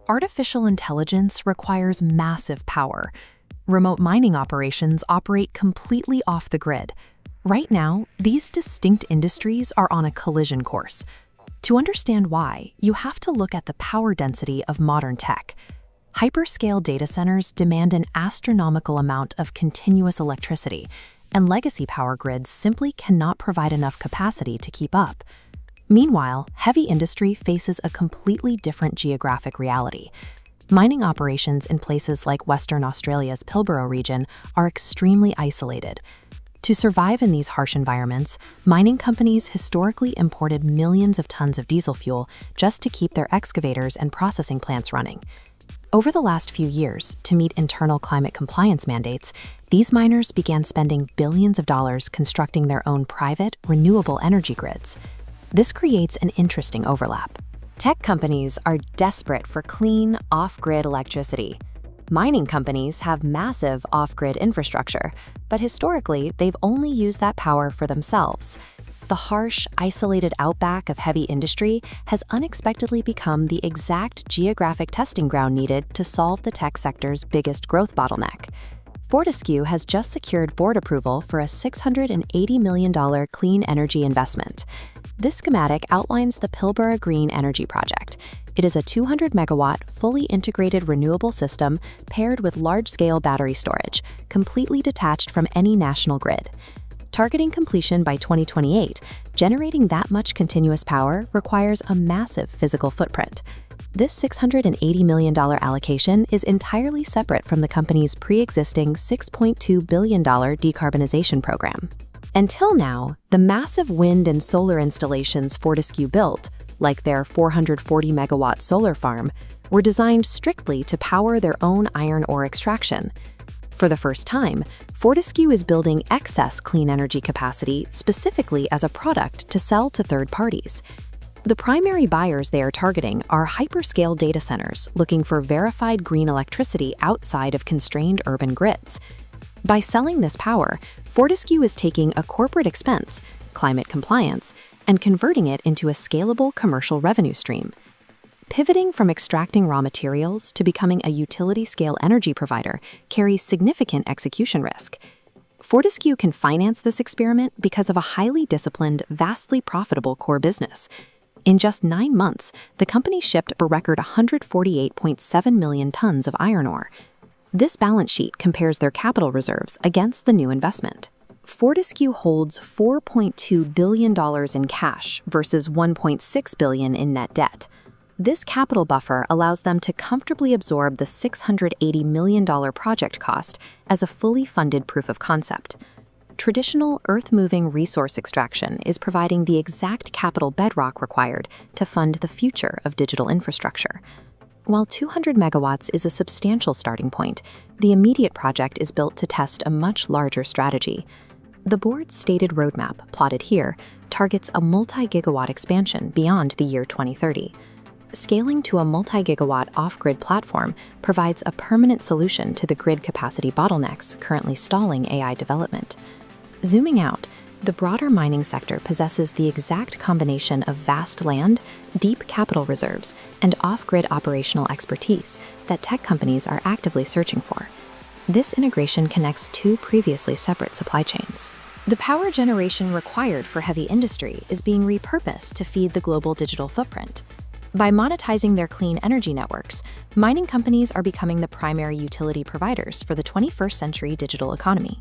Artificial intelligence requires massive power. Remote mining operations operate completely off the grid. Right now, these distinct industries are on a collision course. To understand why, you have to look at the power density of modern tech. Hyperscale data centers demand an astronomical amount of continuous electricity, and legacy power grids simply cannot provide enough capacity to keep up. Meanwhile, heavy industry faces a completely different geographic reality. Mining operations in places like Western Australia's Pilbara region are extremely isolated. To survive in these harsh environments, mining companies historically imported millions of tons of diesel fuel just to keep their excavators and processing plants running. Over the last few years, to meet internal climate compliance mandates, these miners began spending billions of dollars constructing their own private, renewable energy grids. This creates an interesting overlap. Tech companies are desperate for clean, off-grid electricity. Mining companies have massive off-grid infrastructure, but historically, they've only used that power for themselves. The harsh, isolated outback of heavy industry has unexpectedly become the exact geographic testing ground needed to solve the tech sector's biggest growth bottleneck. Fortescue has just secured board approval for a $680 million clean energy investment. This schematic outlines the Pilbara Green Energy Project. It is a 200-megawatt, fully integrated renewable system paired with large-scale battery storage, completely detached from any national grid. Targeting completion by 2028, generating that much continuous power requires a massive physical footprint. This $680 million allocation is entirely separate from the company's pre-existing $6.2 billion decarbonisation program. Until now, the massive wind and solar installations Fortescue built, like their 440-megawatt solar farm, were designed strictly to power their own iron ore extraction. For the first time, Fortescue is building excess clean energy capacity specifically as a product to sell to third parties. The primary buyers they are targeting are hyperscale data centers looking for verified green electricity outside of constrained urban grids. By selling this power, Fortescue is taking a corporate expense, climate compliance, and converting it into a scalable commercial revenue stream. Pivoting from extracting raw materials to becoming a utility-scale energy provider carries significant execution risk. Fortescue can finance this experiment because of a highly disciplined, vastly profitable core business. In just 9 months, the company shipped a record 148.7 million tons of iron ore. This balance sheet compares their capital reserves against the new investment. Fortescue holds $4.2 billion in cash versus $1.6 billion in net debt. This capital buffer allows them to comfortably absorb the $680 million project cost as a fully funded proof of concept. Traditional earth-moving resource extraction is providing the exact capital bedrock required to fund the future of digital infrastructure. While 200 megawatts is a substantial starting point, the immediate project is built to test a much larger strategy. The board's stated roadmap, plotted here, targets a multi-gigawatt expansion beyond the year 2030. Scaling to a multi-gigawatt off-grid platform provides a permanent solution to the grid capacity bottlenecks currently stalling AI development. Zooming out, the broader mining sector possesses the exact combination of vast land, deep capital reserves, and off-grid operational expertise that tech companies are actively searching for. This integration connects two previously separate supply chains. The power generation required for heavy industry is being repurposed to feed the global digital footprint. By monetizing their clean energy networks, mining companies are becoming the primary utility providers for the 21st century digital economy.